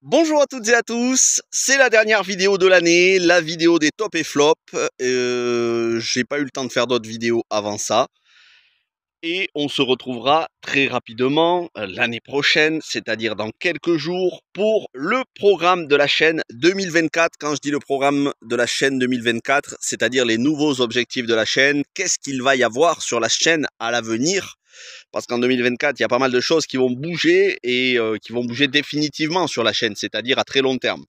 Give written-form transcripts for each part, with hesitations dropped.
Bonjour à toutes et à tous, c'est la dernière vidéo de l'année, la vidéo des tops et flops. J'ai pas eu le temps de faire d'autres vidéos avant ça. Et on se retrouvera très rapidement l'année prochaine, c'est-à-dire dans quelques jours, pour le programme de la chaîne 2024. Quand je dis le programme de la chaîne 2024, c'est-à-dire les nouveaux objectifs de la chaîne, qu'est-ce qu'il va y avoir sur la chaîne à l'avenir? Parce qu'en 2024, il y a pas mal de choses qui vont bouger et qui vont bouger définitivement sur la chaîne, c'est-à-dire à très long terme.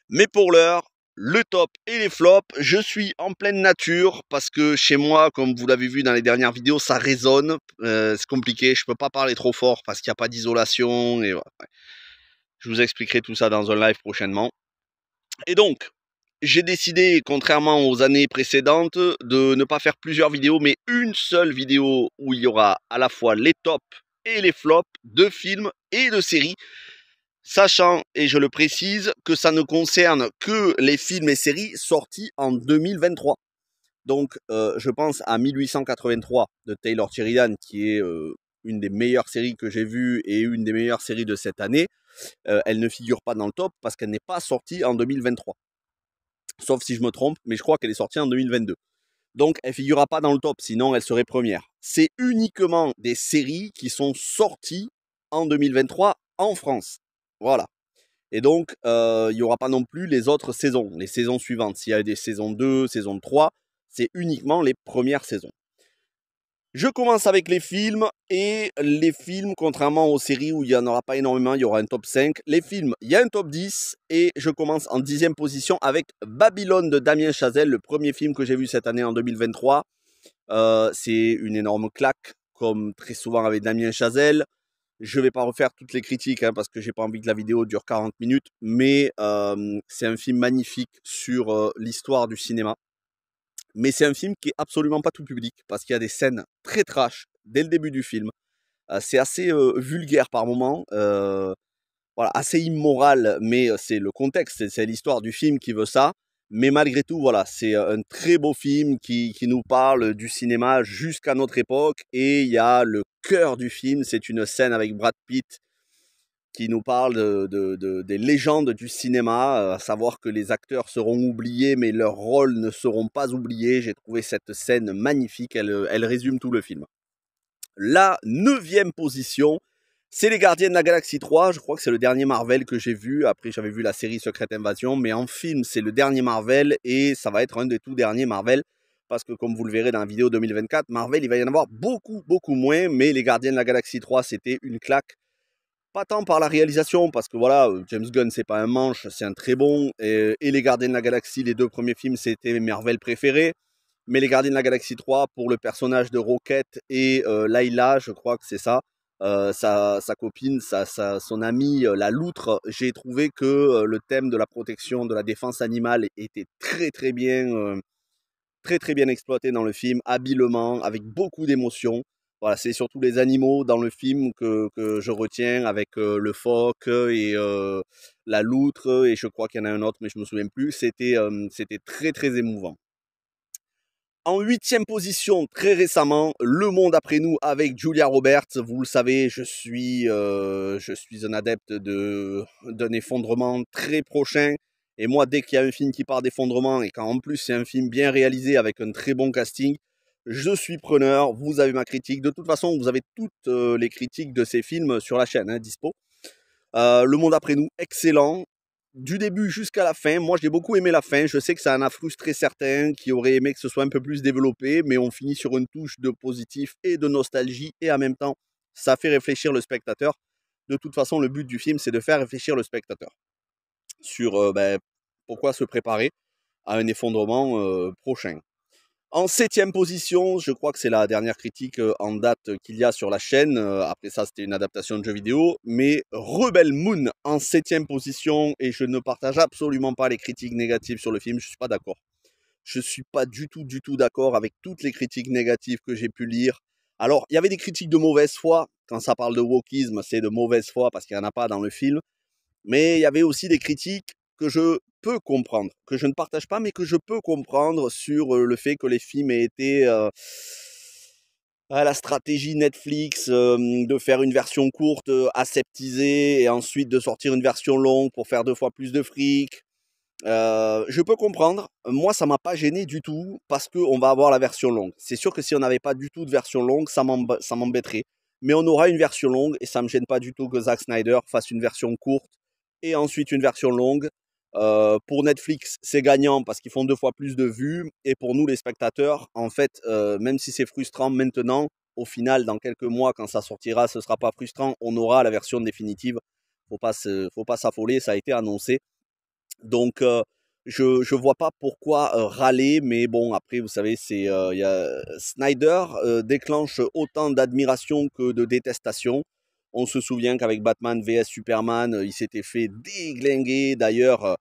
Mais pour l'heure, le top et les flops, je suis en pleine nature parce que chez moi, comme vous l'avez vu dans les dernières vidéos, ça résonne. C'est compliqué, je peux pas parler trop fort parce qu'il n'y a pas d'isolation. Et voilà. Je vous expliquerai tout ça dans un live prochainement. Et donc, j'ai décidé, contrairement aux années précédentes, de ne pas faire plusieurs vidéos, mais une seule vidéo où il y aura à la fois les tops et les flops de films et de séries. Sachant, et je le précise, que ça ne concerne que les films et séries sortis en 2023. Donc, je pense à 1883 de Taylor Sheridan, qui est une des meilleures séries que j'ai vues et une des meilleures séries de cette année. Elle ne figure pas dans le top parce qu'elle n'est pas sortie en 2023. Sauf si je me trompe, mais je crois qu'elle est sortie en 2022. Donc, elle figurera pas dans le top, sinon elle serait première. C'est uniquement des séries qui sont sorties en 2023 en France. Voilà. Et donc, il n'y aura pas non plus les autres saisons, les saisons suivantes. S'il y a des saisons 2, saison 3, c'est uniquement les premières saisons. Je commence avec les films, et les films, contrairement aux séries où il n'y en aura pas énormément, il y aura un top 5. Les films, il y a un top 10, et je commence en 10e position avec Babylone de Damien Chazelle, le premier film que j'ai vu cette année en 2023. C'est une énorme claque, comme très souvent avec Damien Chazelle. Je vais pas refaire toutes les critiques parce que j'ai pas envie que la vidéo dure 40 minutes, mais c'est un film magnifique sur l'histoire du cinéma. Mais c'est un film qui est absolument pas tout public parce qu'il y a des scènes très trash dès le début du film. C'est assez vulgaire par moments, voilà, assez immoral, mais c'est le contexte, c'est l'histoire du film qui veut ça. Mais malgré tout, voilà, c'est un très beau film qui nous parle du cinéma jusqu'à notre époque. Et il y a le cœur du film, c'est une scène avec Brad Pitt qui nous parle des légendes du cinéma, à savoir que les acteurs seront oubliés, mais leurs rôles ne seront pas oubliés. J'ai trouvé cette scène magnifique, elle résume tout le film. La 9e position, c'est Les Gardiens de la Galaxie 3. Je crois que c'est le dernier Marvel que j'ai vu. Après, j'avais vu la série Secret Invasion, mais en film, c'est le dernier Marvel et ça va être un des tout derniers Marvel. Parce que comme vous le verrez dans la vidéo 2024, Marvel, il va y en avoir beaucoup, beaucoup moins. Mais Les Gardiens de la Galaxie 3, c'était une claque. Pas tant par la réalisation, parce que voilà, James Gunn, c'est pas un manche, c'est un très bon. Et Les Gardiens de la Galaxie, les deux premiers films, c'était mes Marvel préférés. Mais Les Gardiens de la Galaxie 3, pour le personnage de Rocket et Layla, je crois que c'est ça, sa copine, son amie, la loutre, j'ai trouvé que le thème de la protection, de la défense animale était très très bien exploité dans le film, habilement, avec beaucoup d'émotion. Voilà, c'est surtout les animaux dans le film que je retiens, avec le phoque et la loutre, et je crois qu'il y en a un autre, mais je me souviens plus. C'était très très émouvant. En 8e position, très récemment, Le Monde après nous avec Julia Roberts. Vous le savez, je suis un adepte d'un effondrement très prochain. Et moi, dès qu'il y a un film qui part d'effondrement et qu'en plus c'est un film bien réalisé avec un très bon casting, je suis preneur. Vous avez ma critique. De toute façon, vous avez toutes les critiques de ces films sur la chaîne, dispo. Le Monde après nous, excellent. Du début jusqu'à la fin, moi j'ai beaucoup aimé la fin. Je sais que ça en a frustré certains qui auraient aimé que ce soit un peu plus développé, mais on finit sur une touche de positif et de nostalgie, et en même temps, ça fait réfléchir le spectateur. De toute façon, le but du film, c'est de faire réfléchir le spectateur sur pourquoi se préparer à un effondrement prochain. En 7e position, je crois que c'est la dernière critique en date qu'il y a sur la chaîne. Après ça, c'était une adaptation de jeu vidéo. Mais Rebel Moon en 7e position, et je ne partage absolument pas les critiques négatives sur le film. Je suis pas d'accord. Je suis pas du tout d'accord avec toutes les critiques négatives que j'ai pu lire. Alors, il y avait des critiques de mauvaise foi. Quand ça parle de wokisme, c'est de mauvaise foi parce qu'il n'y en a pas dans le film. Mais il y avait aussi des critiques que je peux comprendre, que je ne partage pas, mais que je peux comprendre sur le fait que les films aient été à la stratégie Netflix de faire une version courte aseptisée et ensuite de sortir une version longue pour faire 2 fois plus de fric. Je peux comprendre. Moi, ça m'a pas gêné du tout parce qu'on va avoir la version longue. C'est sûr que si on n'avait pas du tout de version longue, ça m'embêterait. Mais on aura une version longue et ça me gêne pas du tout que Zack Snyder fasse une version courte et ensuite une version longue. Pour Netflix, c'est gagnant parce qu'ils font 2 fois plus de vues. Et pour nous, les spectateurs, en fait, même si c'est frustrant maintenant, au final, dans quelques mois, quand ça sortira, ce sera pas frustrant. On aura la version définitive. Faut pas s'affoler, ça a été annoncé. Donc, je vois pas pourquoi râler, mais bon, après, vous savez, Snyder déclenche autant d'admiration que de détestation. On se souvient qu'avec Batman vs Superman, il s'était fait déglinguer. D'ailleurs,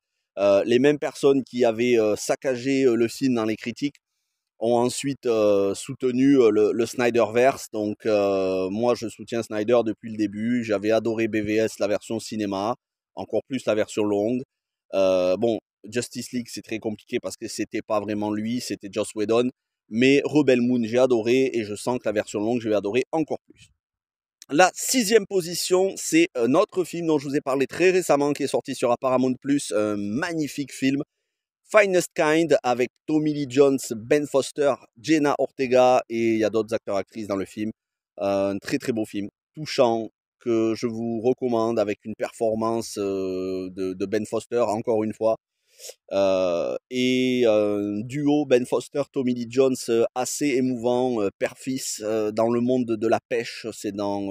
les mêmes personnes qui avaient saccagé le film dans les critiques ont ensuite soutenu le Snyderverse. Donc, moi, je soutiens Snyder depuis le début. J'avais adoré BVS, la version cinéma, encore plus la version longue. Bon, Justice League, c'est très compliqué parce que c'était pas vraiment lui, c'était Joss Whedon. Mais Rebel Moon, j'ai adoré et je sens que la version longue, je vais adorer encore plus. La 6e position, c'est un autre film dont je vous ai parlé très récemment qui est sorti sur Paramount+, un magnifique film, Finest Kind, avec Tommy Lee Jones, Ben Foster, Jenna Ortega et il y a d'autres acteurs-actrices dans le film. Un très très beau film, touchant, que je vous recommande avec une performance de Ben Foster encore une fois. Et un duo Ben Foster, Tommy Lee Jones assez émouvant, père-fils dans le monde de la pêche. C'est dans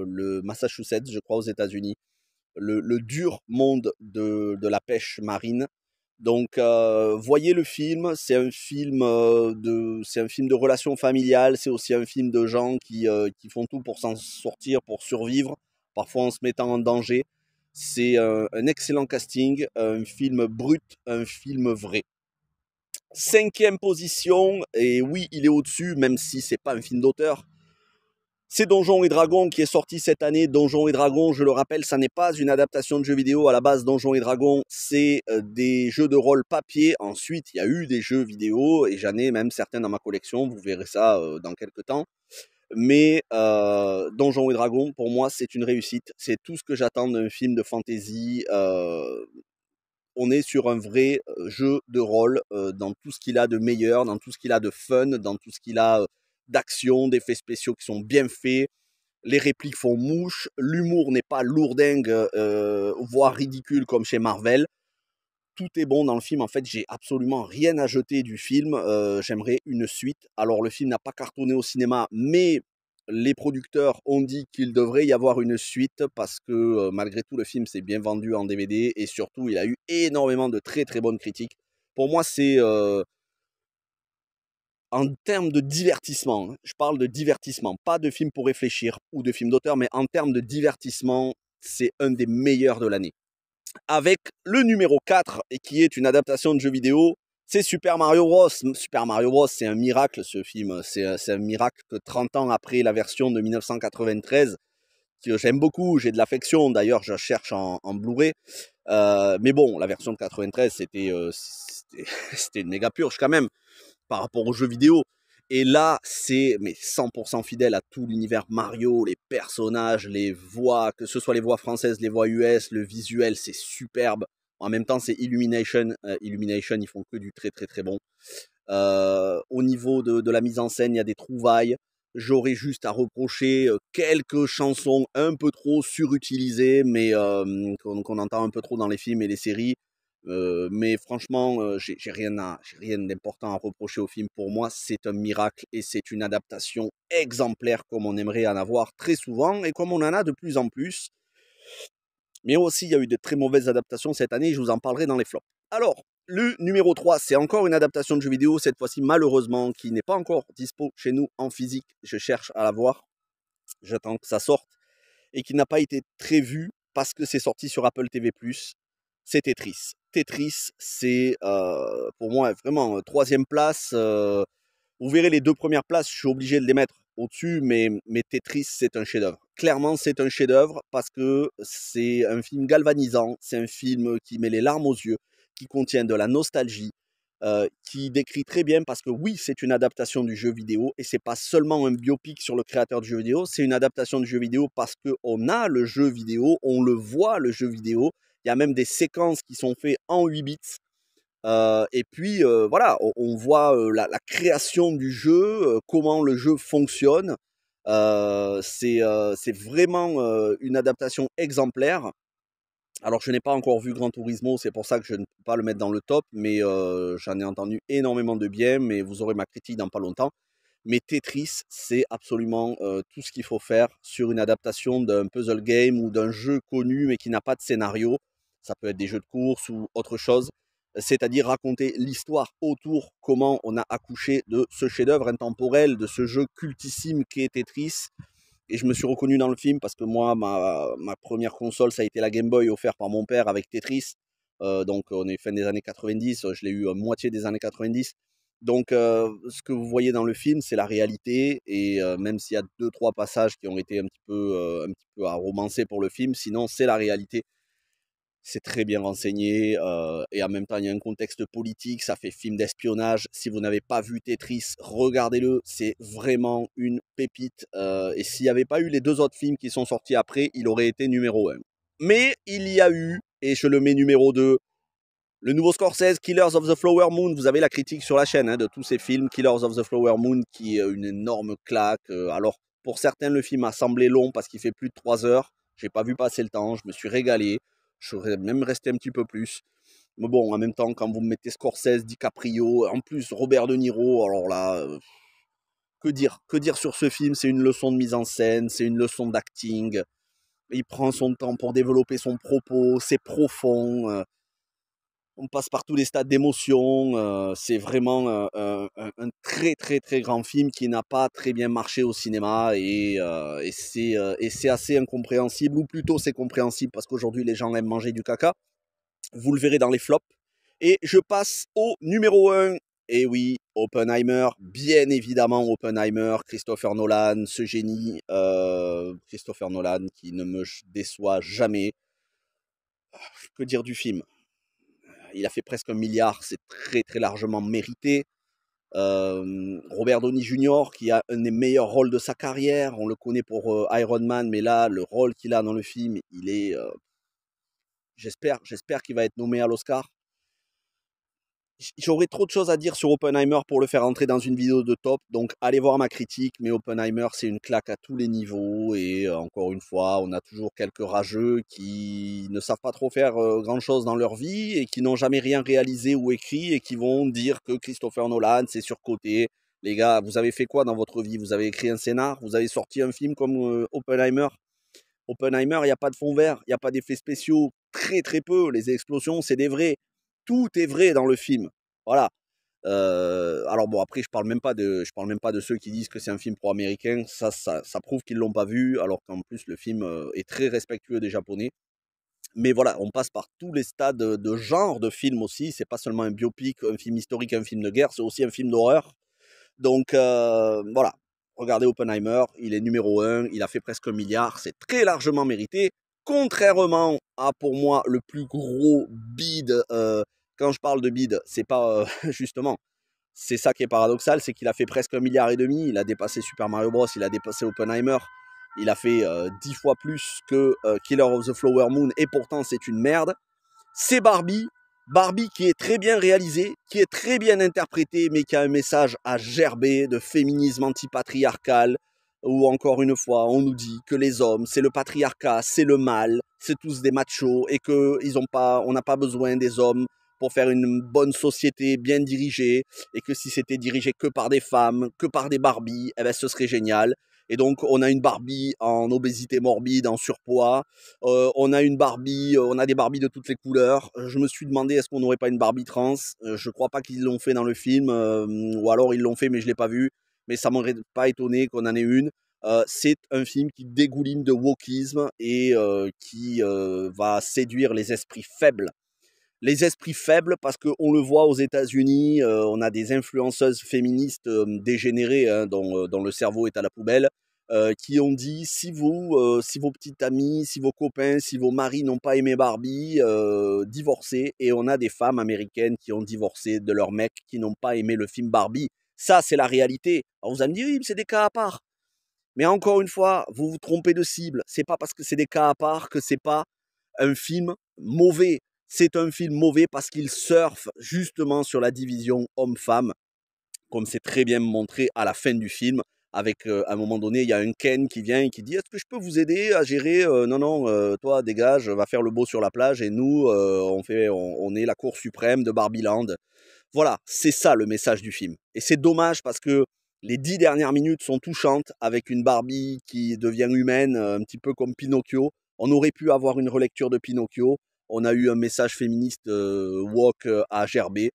le Massachusetts, je crois, aux États-Unis. Le dur monde de la pêche marine. Donc, voyez le film. C'est un film de relations familiales. C'est aussi un film de gens qui font tout pour s'en sortir, pour survivre, parfois en se mettant en danger. C'est un excellent casting, un film brut, un film vrai. 5e position, et oui, il est au-dessus, même si c'est pas un film d'auteur. C'est Donjons et Dragons qui est sorti cette année. Donjons et Dragons, je le rappelle, ça n'est pas une adaptation de jeux vidéo. À la base, Donjons et Dragons, c'est des jeux de rôle papier. Ensuite, il y a eu des jeux vidéo et j'en ai même certains dans ma collection. Vous verrez ça dans quelques temps. Mais Donjons et Dragons, pour moi, c'est une réussite. C'est tout ce que j'attends d'un film de fantasy. On est sur un vrai jeu de rôle dans tout ce qu'il a de meilleur, dans tout ce qu'il a de fun, dans tout ce qu'il a d'action, d'effets spéciaux qui sont bien faits. Les répliques font mouche, l'humour n'est pas lourdingue, voire ridicule comme chez Marvel. Tout est bon dans le film. En fait, j'ai absolument rien à jeter du film. J'aimerais une suite. Alors, le film n'a pas cartonné au cinéma, mais les producteurs ont dit qu'il devrait y avoir une suite parce que malgré tout, le film s'est bien vendu en DVD et surtout, il a eu énormément de très très bonnes critiques. Pour moi, c'est en termes de divertissement, hein, je parle de divertissement, pas de film pour réfléchir ou de film d'auteur, mais en termes de divertissement, c'est un des meilleurs de l'année. Avec le numéro 4, et qui est une adaptation de jeu vidéo, c'est Super Mario Bros. Super Mario Bros, c'est un miracle ce film. C'est un miracle que 30 ans après la version de 1993, que j'aime beaucoup, j'ai de l'affection, d'ailleurs je cherche en Blu-ray. Mais bon, la version de 93, c'était une méga purge quand même par rapport aux jeux vidéo. Et là, c'est 100% fidèle à tout l'univers Mario, les personnages, les voix, que ce soit les voix françaises, les voix US, le visuel, c'est superbe. En même temps, c'est Illumination. Illumination, ils font que du très très très bon. Au niveau de la mise en scène, il y a des trouvailles. J'aurais juste à reprocher quelques chansons un peu trop surutilisées, mais qu'on entend un peu trop dans les films et les séries. Mais franchement, j'ai rien d'important à reprocher au film. Pour moi, c'est un miracle et c'est une adaptation exemplaire comme on aimerait en avoir très souvent et comme on en a de plus en plus. Mais aussi, il y a eu de très mauvaises adaptations cette année, je vous en parlerai dans les flops. Alors, le numéro 3, c'est encore une adaptation de jeu vidéo, cette fois-ci malheureusement, qui n'est pas encore dispo chez nous en physique. Je cherche à la voir, j'attends que ça sorte, et qui n'a pas été très vue parce que c'est sorti sur Apple TV+. C'est Tetris. Tetris, c'est pour moi vraiment 3e place. Vous verrez les 2 premières places, je suis obligé de les mettre au-dessus, mais Tetris, c'est un chef-d'œuvre. Clairement, c'est un chef-d'œuvre parce que c'est un film galvanisant, c'est un film qui met les larmes aux yeux, qui contient de la nostalgie. qui décrit très bien, parce que oui, c'est une adaptation du jeu vidéo, et c'est pas seulement un biopic sur le créateur du jeu vidéo, c'est une adaptation du jeu vidéo parce qu'on a le jeu vidéo, on le voit le jeu vidéo, il y a même des séquences qui sont faites en 8 bits. Et puis voilà, on voit la création du jeu, comment le jeu fonctionne. C'est vraiment une adaptation exemplaire. Alors je n'ai pas encore vu Gran Turismo, c'est pour ça que je ne peux pas le mettre dans le top, mais j'en ai entendu énormément de bien, mais vous aurez ma critique dans pas longtemps. Mais Tetris, c'est absolument tout ce qu'il faut faire sur une adaptation d'un puzzle game ou d'un jeu connu mais qui n'a pas de scénario. Ça peut être des jeux de course ou autre chose. C'est-à-dire raconter l'histoire autour, comment on a accouché de ce chef-d'œuvre intemporel, de ce jeu cultissime qu'est Tetris. Et je me suis reconnu dans le film parce que moi, ma première console, ça a été la Game Boy offerte par mon père avec Tetris. Donc on est fin des années 90, je l'ai eu à moitié des années 90. Donc ce que vous voyez dans le film, c'est la réalité. Et même s'il y a 2-3 passages qui ont été un petit peu à romancer pour le film, sinon c'est la réalité. C'est très bien renseigné, et en même temps, il y a un contexte politique, ça fait film d'espionnage. Si vous n'avez pas vu Tetris, regardez-le, c'est vraiment une pépite. Et s'il n'y avait pas eu les 2 autres films qui sont sortis après, il aurait été numéro 1. Mais il y a eu, et je le mets numéro 2, le nouveau Scorsese, Killers of the Flower Moon. Vous avez la critique sur la chaîne de tous ces films, Killers of the Flower Moon, qui est une énorme claque. Alors, pour certains, le film a semblé long parce qu'il fait plus de 3 heures. J'ai pas vu passer le temps, je me suis régalé. Je serais même resté un petit peu plus. Mais bon, en même temps, quand vous me mettez Scorsese, DiCaprio, en plus Robert De Niro, alors là, que dire sur ce film? C'est une leçon de mise en scène, c'est une leçon d'acting. Il prend son temps pour développer son propos, c'est profond. On passe par tous les stades d'émotion. C'est vraiment un très très très grand film qui n'a pas très bien marché au cinéma, et c'est assez incompréhensible, ou plutôt c'est compréhensible parce qu'aujourd'hui les gens aiment manger du caca. Vous le verrez dans les flops. Et je passe au numéro 1. Et oui, Oppenheimer, bien évidemment Oppenheimer, Christopher Nolan, ce génie. Christopher Nolan qui ne me déçoit jamais. Que dire du film? Il a fait presque 1 milliard, c'est très très largement mérité. Robert Downey Jr. qui a un des meilleurs rôles de sa carrière, on le connaît pour Iron Man, mais là, le rôle qu'il a dans le film, il est... j'espère qu'il va être nommé à l'Oscar. J'aurais trop de choses à dire sur Oppenheimer pour le faire entrer dans une vidéo de top, donc allez voir ma critique, mais Oppenheimer c'est une claque à tous les niveaux, et encore une fois, on a toujours quelques rageux qui ne savent pas trop faire grand chose dans leur vie, et qui n'ont jamais rien réalisé ou écrit, et qui vont dire que Christopher Nolan c'est surcoté. Les gars, vous avez fait quoi dans votre vie? Vous avez écrit un scénar? Vous avez sorti un film comme Oppenheimer? Oppenheimer, il n'y a pas de fond vert, il n'y a pas d'effets spéciaux, très très peu, les explosions c'est des vrais. Tout est vrai dans le film. Voilà. Alors bon, après, je parle même pas de ceux qui disent que c'est un film pro-américain. Ça prouve qu'ils l'ont pas vu, alors qu'en plus le film est très respectueux des Japonais. Mais voilà, on passe par tous les stades de genre de film aussi. C'est pas seulement un biopic, un film historique, un film de guerre, c'est aussi un film d'horreur. Donc voilà, regardez Oppenheimer, il est numéro 1, il a fait presque 1 milliard, c'est très largement mérité. Contrairement à, pour moi, le plus gros bide, quand je parle de bide, c'est pas justement, c'est ça qui est paradoxal, c'est qu'il a fait presque 1,5 milliard, il a dépassé Super Mario Bros, il a dépassé Oppenheimer, il a fait 10 fois plus que Killer of the Flower Moon, et pourtant c'est une merde. C'est Barbie. Barbie qui est très bien réalisée, qui est très bien interprétée, mais qui a un message à gerber de féminisme antipatriarcal, où encore une fois, on nous dit que les hommes, c'est le patriarcat, c'est le mal, c'est tous des machos, et on n'a pas besoin des hommes pour faire une bonne société bien dirigée, et que si c'était dirigé que par des femmes, que par des Barbies, eh ben ce serait génial. Et donc on a une Barbie en obésité morbide, en surpoids, on a on a des Barbies de toutes les couleurs. Je me suis demandé, est-ce qu'on n'aurait pas une Barbie trans? Je crois pas qu'ils l'ont fait dans le film, ou alors ils l'ont fait mais je l'ai pas vu. Mais ça m'aurait pas étonné qu'on en ait une. C'est un film qui dégouline de wokisme, et qui va séduire les esprits faibles. Les esprits faibles, parce qu'on le voit aux États-Unis, on a des influenceuses féministes dégénérées, dont le cerveau est à la poubelle, qui ont dit si vos petites amies, si vos copains, si vos maris n'ont pas aimé Barbie, divorcez. Et on a des femmes américaines qui ont divorcé de leurs mecs qui n'ont pas aimé le film Barbie. Ça, c'est la réalité. Alors vous allez me dire, oui, mais c'est des cas à part. Mais encore une fois, vous vous trompez de cible. C'est pas parce que c'est des cas à part que c'est pas un film mauvais. C'est un film mauvais parce qu'il surfe justement sur la division homme-femme, comme c'est très bien montré à la fin du film. Avec, à un moment donné, il y a un Ken qui vient et qui dit: «Est-ce que je peux vous aider à gérer?» Non, non, toi dégage, va faire le beau sur la plage et nous, on est la cour suprême de Barbieland. Voilà, c'est ça le message du film. Et c'est dommage parce que les 10 dernières minutes sont touchantes avec une Barbie qui devient humaine, un petit peu comme Pinocchio. On aurait pu avoir une relecture de Pinocchio. On a eu un message féministe woke à gerber.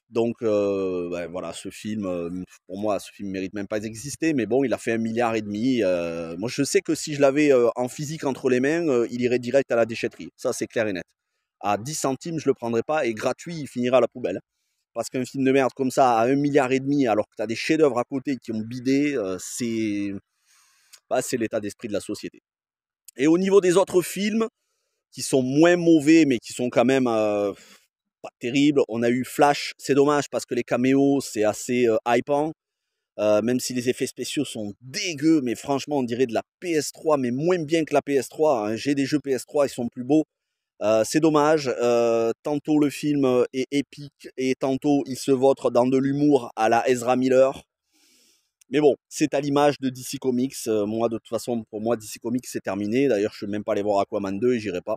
Donc ben voilà, ce film, pour moi, ce film mérite même pas d'exister. Mais bon, il a fait 1,5 milliard. Moi, je sais que si je l'avais en physique entre les mains, il irait direct à la déchetterie. Ça, c'est clair et net. À 10 centimes, je le prendrai pas. Et gratuit, il finira à la poubelle. Parce qu'un film de merde comme ça, à 1,5 milliard, alors que tu as des chefs-d'œuvre à côté qui ont bidé, c'est l'état d'esprit de la société. Et au niveau des autres films, qui sont moins mauvais, mais qui sont quand même pas terribles, on a eu Flash. C'est dommage parce que les caméos, c'est assez hypant. Même si les effets spéciaux sont dégueux, mais franchement, on dirait de la PS3, mais moins bien que la PS3. Hein. J'ai des jeux PS3, ils sont plus beaux. C'est dommage, tantôt le film est épique et tantôt il se vautre dans de l'humour à la Ezra Miller. Mais bon, c'est à l'image de DC Comics. Moi, de toute façon, pour moi, DC Comics, c'est terminé. D'ailleurs, je ne vais même pas aller voir Aquaman 2 et j'irai pas.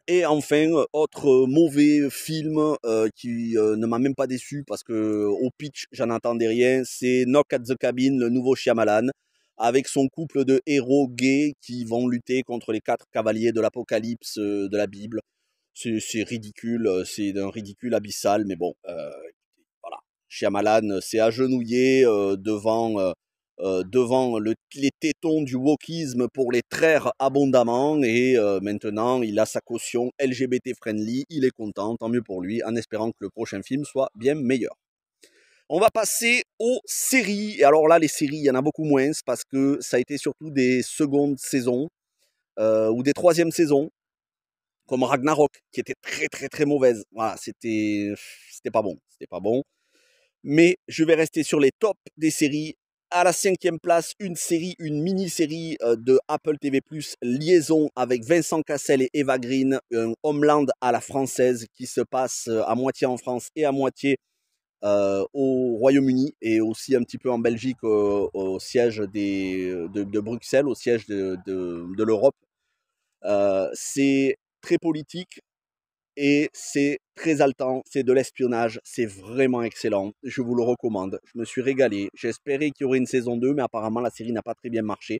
Et enfin, autre mauvais film qui ne m'a même pas déçu parce que au pitch, j'en attendais rien, c'est Knock at the Cabin, le nouveau Shyamalan, avec son couple de héros gays qui vont lutter contre les 4 cavaliers de l'Apocalypse de la Bible. C'est ridicule, c'est d'un ridicule abyssal, mais bon, voilà. Shyamalan s'est agenouillé devant les tétons du wokisme pour les traire abondamment et maintenant il a sa caution LGBT friendly, il est content, tant mieux pour lui, en espérant que le prochain film soit bien meilleur. On va passer aux séries, et alors là les séries il y en a beaucoup moins parce que ça a été surtout des secondes saisons ou des troisièmes saisons comme Ragnarok qui était très très très mauvaise. Voilà, c'était pas bon, c'était pas bon. Mais je vais rester sur les tops des séries. À la 5e place, une mini-série de Apple TV+, Liaison avec Vincent Cassel et Eva Green, un Homeland à la française qui se passe à moitié en France et à moitié au Royaume-Uni et aussi un petit peu en Belgique au siège de Bruxelles, au siège de l'Europe. C'est très politique, et c'est très haletant, c'est de l'espionnage, c'est vraiment excellent, je vous le recommande, je me suis régalé, j'espérais qu'il y aurait une saison 2, mais apparemment la série n'a pas très bien marché.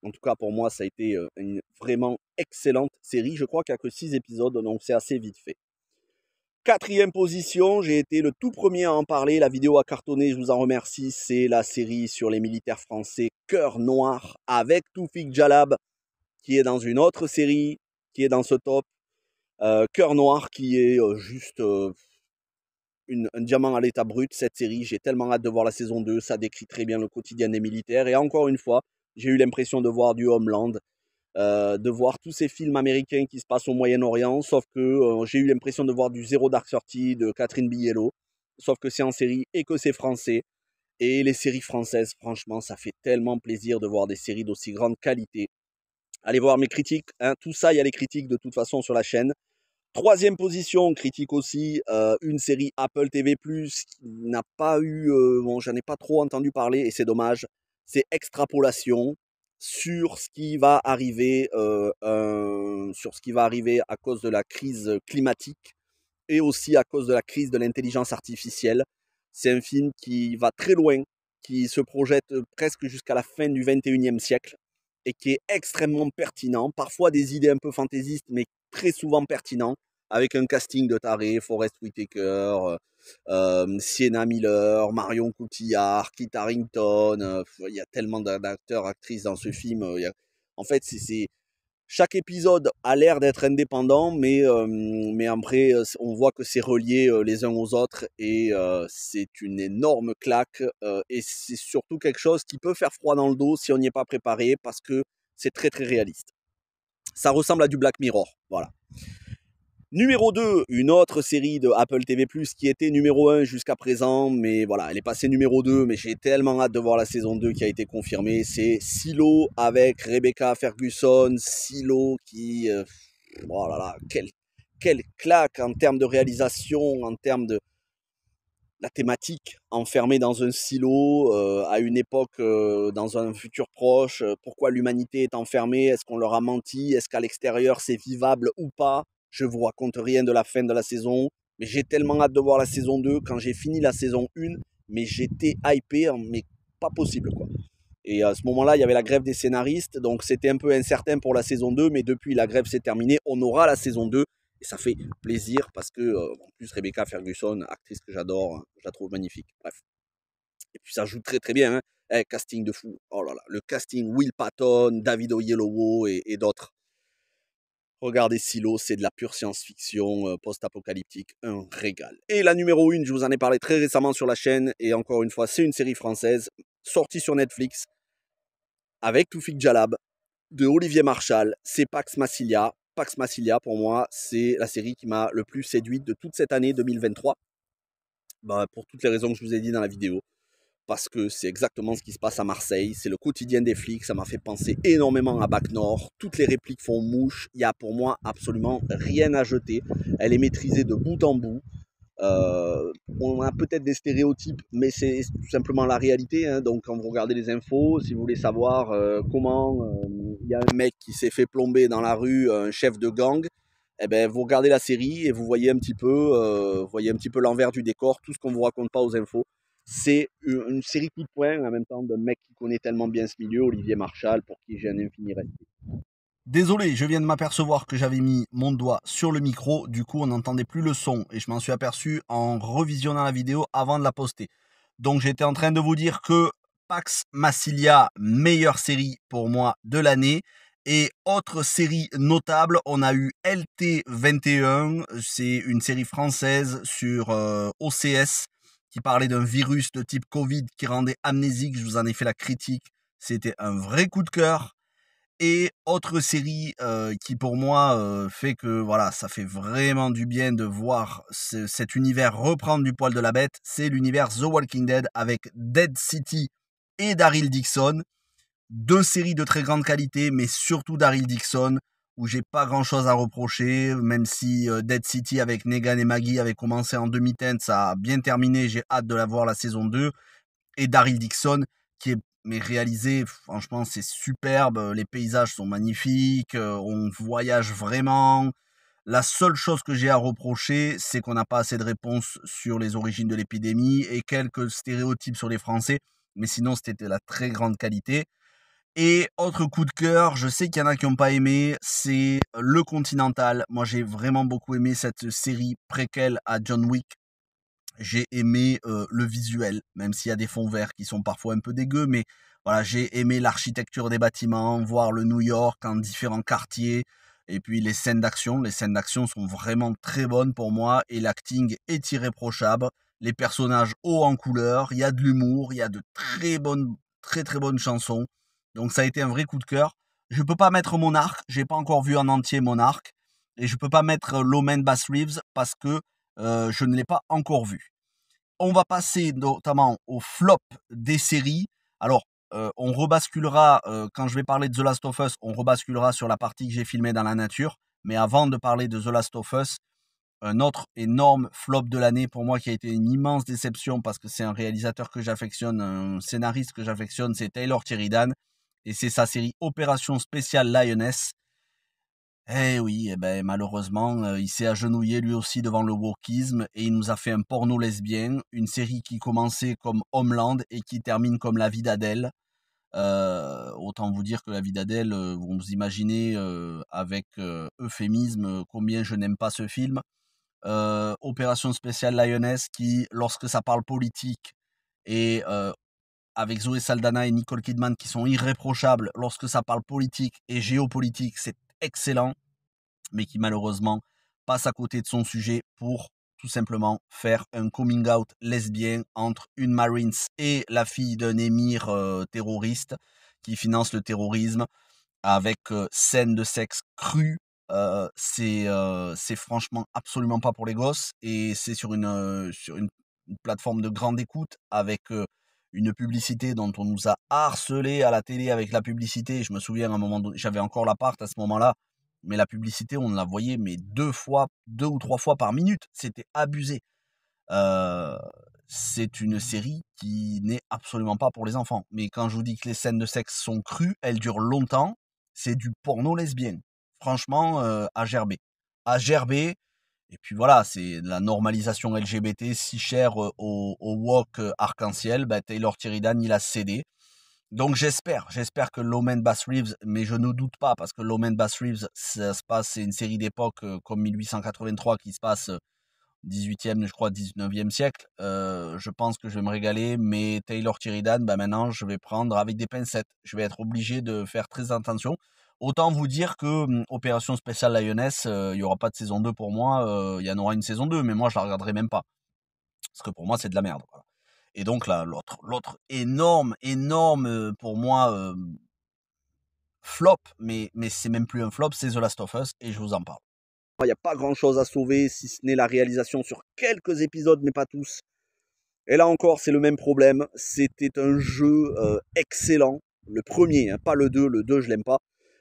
En tout cas pour moi ça a été une vraiment excellente série, je crois qu'il n'y a que 6 épisodes, donc c'est assez vite fait. 4e position, j'ai été le tout premier à en parler, la vidéo a cartonné, je vous en remercie, c'est la série sur les militaires français Cœur Noir, avec Toufik Jalab, qui est dans une autre série, qui est dans ce top. Cœur Noir qui est juste un diamant à l'état brut, cette série. J'ai tellement hâte de voir la saison 2, ça décrit très bien le quotidien des militaires. Et encore une fois, j'ai eu l'impression de voir du Homeland, de voir tous ces films américains qui se passent au Moyen-Orient, sauf que j'ai eu l'impression de voir du Zéro Dark Thirty de Catherine Bigelow, sauf que c'est en série et que c'est français. Et les séries françaises, franchement, ça fait tellement plaisir de voir des séries d'aussi grande qualité. Allez voir mes critiques, hein, tout ça, il y a les critiques de toute façon sur la chaîne. 3e position, critique aussi, une série Apple TV+, qui n'a pas eu, bon, j'en ai pas trop entendu parler et c'est dommage. C'est Extrapolation sur ce qui va arriver, à cause de la crise climatique et aussi à cause de la crise de l'intelligence artificielle. C'est un film qui va très loin, qui se projette presque jusqu'à la fin du 21e siècle et qui est extrêmement pertinent, parfois des idées un peu fantaisistes, mais très souvent pertinent, avec un casting de tarés, Forest Whitaker, Sienna Miller, Marion Cotillard, Kit Harington, il y a tellement d'acteurs, actrices dans ce film. En fait, Chaque épisode a l'air d'être indépendant, mais après, on voit que c'est relié les uns aux autres et c'est une énorme claque. Et c'est surtout quelque chose qui peut faire froid dans le dos si on n'y est pas préparé parce que c'est très très réaliste. Ça ressemble à du Black Mirror, voilà. Numéro 2, une autre série de Apple TV+, qui était numéro 1 jusqu'à présent, mais voilà, elle est passée numéro 2, mais j'ai tellement hâte de voir la saison 2 qui a été confirmée. C'est Silo avec Rebecca Ferguson. Silo qui... oh là là, quelle claque en termes de réalisation, en termes de la thématique, enfermée dans un silo, à une époque, dans un futur proche. Pourquoi l'humanité est enfermée? Est-ce qu'on leur a menti? Est-ce qu'à l'extérieur c'est vivable ou pas? Je vous raconte rien de la fin de la saison, mais j'ai tellement hâte de voir la saison 2. Quand j'ai fini la saison 1, mais j'étais hypé, mais pas possible quoi. Et à ce moment-là, il y avait la grève des scénaristes, donc c'était un peu incertain pour la saison 2, mais depuis la grève s'est terminée, on aura la saison 2, et ça fait plaisir parce que, en plus, Rebecca Ferguson, actrice que j'adore, je la trouve magnifique. Bref. Et puis ça joue très très bien, hein. Casting de fou. Oh là là, le casting Will Patton, David Oyelowo et d'autres. Regardez Silo, c'est de la pure science-fiction post-apocalyptique, un régal. Et la numéro 1, je vous en ai parlé très récemment sur la chaîne, et encore une fois, c'est une série française, sortie sur Netflix, avec Toufik Jalab, de Olivier Marchal, c'est Pax Massilia. Pax Massilia, pour moi, c'est la série qui m'a le plus séduite de toute cette année 2023. Bah, pour toutes les raisons que je vous ai dit dans la vidéo. Parce que c'est exactement ce qui se passe à Marseille. C'est le quotidien des flics. Ça m'a fait penser énormément à Bac Nord. Toutes les répliques font mouche. Il n'y a pour moi absolument rien à jeter. Elle est maîtrisée de bout en bout. On a peut-être des stéréotypes, mais c'est tout simplement la réalité. Hein. Donc, quand vous regardez les infos, si vous voulez savoir comment il y a un mec qui s'est fait plomber dans la rue, un chef de gang, eh ben, vous regardez la série et vous voyez un petit peu l'envers du décor, tout ce qu'on vous raconte pas aux infos. C'est une série coup de poing en même temps d'un mec qui connaît tellement bien ce milieu, Olivier Marchal, pour qui j'ai un infini respect. Désolé, je viens de m'apercevoir que j'avais mis mon doigt sur le micro, du coup on n'entendait plus le son et je m'en suis aperçu en revisionnant la vidéo avant de la poster. Donc j'étais en train de vous dire que Pax Massilia, meilleure série pour moi de l'année. Et autre série notable, on a eu LT21, c'est une série française sur OCS qui parlait d'un virus de type Covid qui rendait amnésique, je vous en ai fait la critique, c'était un vrai coup de cœur. Et autre série qui pour moi fait que voilà, ça fait vraiment du bien de voir cet univers reprendre du poil de la bête, c'est l'univers The Walking Dead avec Dead City et Daryl Dixon. Deux séries de très grande qualité, mais surtout Daryl Dixon, où j'ai pas grand chose à reprocher, même si Dead City avec Negan et Maggie avait commencé en demi-teinte, ça a bien terminé, j'ai hâte de la voir la saison 2. Et Daryl Dixon, qui est mais réalisé, franchement, c'est superbe. Les paysages sont magnifiques. On voyage vraiment. La seule chose que j'ai à reprocher, c'est qu'on n'a pas assez de réponses sur les origines de l'épidémie et quelques stéréotypes sur les Français. Mais sinon, c'était de la très grande qualité. Et autre coup de cœur, je sais qu'il y en a qui n'ont pas aimé, c'est Le Continental. Moi, j'ai vraiment beaucoup aimé cette série préquelle à John Wick. J'ai aimé le visuel, même s'il y a des fonds verts qui sont parfois un peu dégueux, mais voilà, j'ai aimé l'architecture des bâtiments, voir le New York en différents quartiers, et puis les scènes d'action. Les scènes d'action sont vraiment très bonnes pour moi, et l'acting est irréprochable. Les personnages hauts en couleur, il y a de l'humour, il y a de très très bonnes chansons. Donc ça a été un vrai coup de cœur. Je peux pas mettre Monarch, j'ai pas encore vu en entier Monarch, et je peux pas mettre Low Bass Reeves parce que je ne l'ai pas encore vu. On va passer notamment au flop des séries. Alors, on rebasculera, quand je vais parler de The Last of Us, on rebasculera sur la partie que j'ai filmée dans la nature. Mais avant de parler de The Last of Us, un autre énorme flop de l'année pour moi qui a été une immense déception parce que c'est un réalisateur que j'affectionne, un scénariste que j'affectionne, c'est Taylor Sheridan. Et c'est sa série Opération Spéciale Lioness. Eh oui, eh ben, malheureusement, il s'est agenouillé lui aussi devant le wokisme et il nous a fait un porno lesbien, une série qui commençait comme Homeland et qui termine comme La vie d'Adèle. Autant vous dire que La vie d'Adèle, vous imaginez avec euphémisme combien je n'aime pas ce film. Opération spéciale Lioness qui, lorsque ça parle politique et avec Zoé Saldana et Nicole Kidman qui sont irréprochables, lorsque ça parle politique et géopolitique, c'est excellent, mais qui malheureusement passe à côté de son sujet pour tout simplement faire un coming out lesbien entre une Marines et la fille d'un émir terroriste qui finance le terrorisme avec scène de sexe crue. C'est franchement absolument pas pour les gosses et c'est sur une plateforme de grande écoute avec une publicité dont on nous a harcelé à la télé avec la publicité. Je me souviens à un moment donné, j'avais encore l'appart à ce moment-là, mais la publicité, on la voyait mais 2 ou 3 fois par minute. C'était abusé. Euh, c'est une série qui n'est absolument pas pour les enfants. Mais quand je vous dis que les scènes de sexe sont crues, elles durent longtemps. C'est du porno lesbien. Franchement, à gerber. À gerber. Et puis voilà, c'est la normalisation LGBT si chère au woke arc-en-ciel. Bah, Taylor Sheridan, il a cédé. Donc j'espère que Loman Bass Reeves, mais je ne doute pas parce que Loman Bass Reeves, c'est une série d'époque comme 1883 qui se passe 18e, je crois, 19e siècle. Je pense que je vais me régaler, mais Taylor Sheridan, bah maintenant, je vais prendre avec des pincettes. Je vais être obligé de faire très attention. Autant vous dire que Opération Spéciale Lioness, il n'y aura pas de saison 2 pour moi. Il y en aura une saison 2, mais moi, je la regarderai même pas. Parce que pour moi, c'est de la merde. Voilà. Et donc là, l'autre énorme, pour moi, flop, mais c'est même plus un flop, c'est The Last of Us, et je vous en parle. Il n'y a pas grand chose à sauver, si ce n'est la réalisation sur quelques épisodes, mais pas tous. Et là encore, c'est le même problème. C'était un jeu excellent. Le premier, hein, pas le 2. Le 2, je l'aime pas.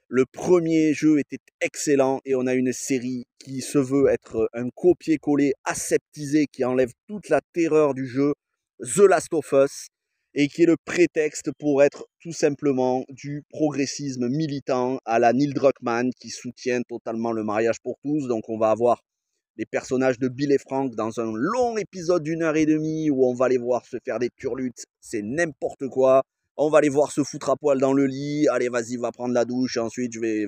Le premier jeu était excellent et on a une série qui se veut être un copier-coller aseptisé qui enlève toute la terreur du jeu, The Last of Us, et qui est le prétexte pour être tout simplement du progressisme militant à la Neil Druckmann qui soutient totalement le mariage pour tous. Donc on va avoir les personnages de Bill et Frank dans un long épisode d'1 h 30 où on va les voir se faire des turlutes, c'est n'importe quoi. On va les voir se foutre à poil dans le lit, allez vas-y va prendre la douche et ensuite je vais...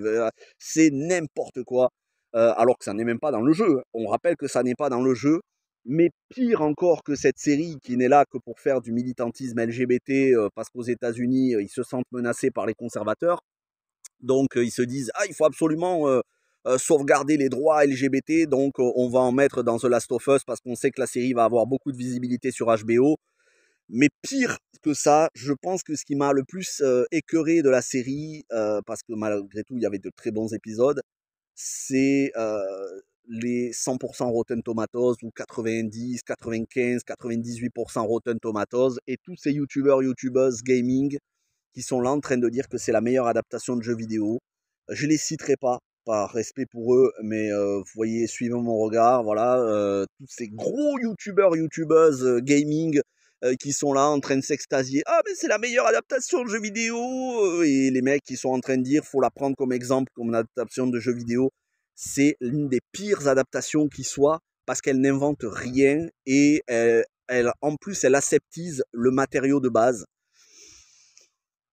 C'est n'importe quoi, alors que ça n'est même pas dans le jeu. On rappelle que ça n'est pas dans le jeu, mais pire encore que cette série qui n'est là que pour faire du militantisme LGBT, parce qu'aux États-Unis ils se sentent menacés par les conservateurs. Donc ils se disent ah il faut absolument sauvegarder les droits LGBT, donc on va en mettre dans The Last of Us parce qu'on sait que la série va avoir beaucoup de visibilité sur HBO. Mais pire que ça, je pense que ce qui m'a le plus écœuré de la série, parce que malgré tout il y avait de très bons épisodes, c'est les 100% Rotten Tomatoes ou 90, 95, 98% Rotten Tomatoes et tous ces youtubeuses gaming qui sont là en train de dire que c'est la meilleure adaptation de jeux vidéo. Je les citerai pas par respect pour eux, mais vous voyez, suivez mon regard, voilà, tous ces gros youtubeuses gaming qui sont là en train de s'extasier. Ah mais c'est la meilleure adaptation de jeux vidéo, et les mecs qui sont en train de dire faut la prendre comme exemple, comme une adaptation de jeux vidéo. C'est l'une des pires adaptations qui soit parce qu'elle n'invente rien et en plus elle aseptise le matériau de base.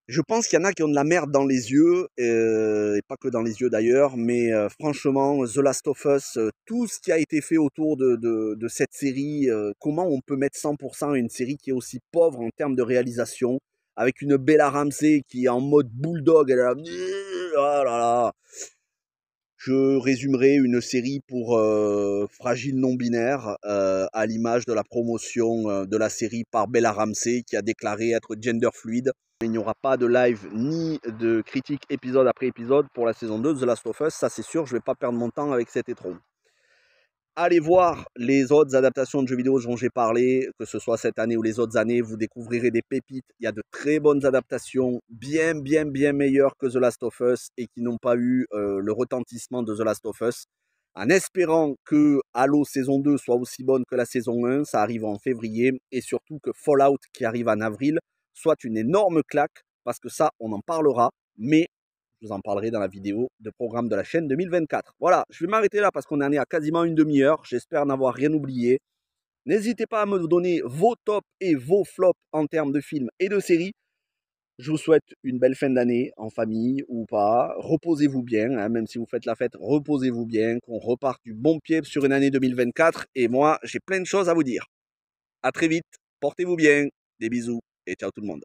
Je pense qu'il y en a qui ont de la merde dans les yeux, et pas que dans les yeux d'ailleurs, mais franchement, The Last of Us, tout ce qui a été fait autour de cette série, comment on peut mettre 100% à une série qui est aussi pauvre en termes de réalisation, avec une Bella Ramsey qui est en mode bulldog, elle est là, ah là là. Je résumerai une série pour fragiles non-binaires, à l'image de la promotion de la série par Bella Ramsey qui a déclaré être gender fluide. Il n'y aura pas de live ni de critique épisode après épisode pour la saison 2 de The Last of Us, ça c'est sûr, je ne vais pas perdre mon temps avec cet étron. Allez voir les autres adaptations de jeux vidéo dont j'ai parlé, que ce soit cette année ou les autres années, vous découvrirez des pépites. Il y a de très bonnes adaptations, bien meilleures que The Last of Us et qui n'ont pas eu le retentissement de The Last of Us. En espérant que Halo saison 2 soit aussi bonne que la saison 1, ça arrive en février, et surtout que Fallout qui arrive en avril soit une énorme claque, parce que ça, on en parlera, mais je vous en parlerai dans la vidéo de programme de la chaîne 2024. Voilà, je vais m'arrêter là parce qu'on en est à quasiment une demi-heure. J'espère n'avoir rien oublié. N'hésitez pas à me donner vos tops et vos flops en termes de films et de séries. Je vous souhaite une belle fin d'année, en famille ou pas. Reposez-vous bien, hein, même si vous faites la fête, reposez-vous bien, qu'on reparte du bon pied sur une année 2024. Et moi, j'ai plein de choses à vous dire. À très vite, portez-vous bien, des bisous et ciao tout le monde.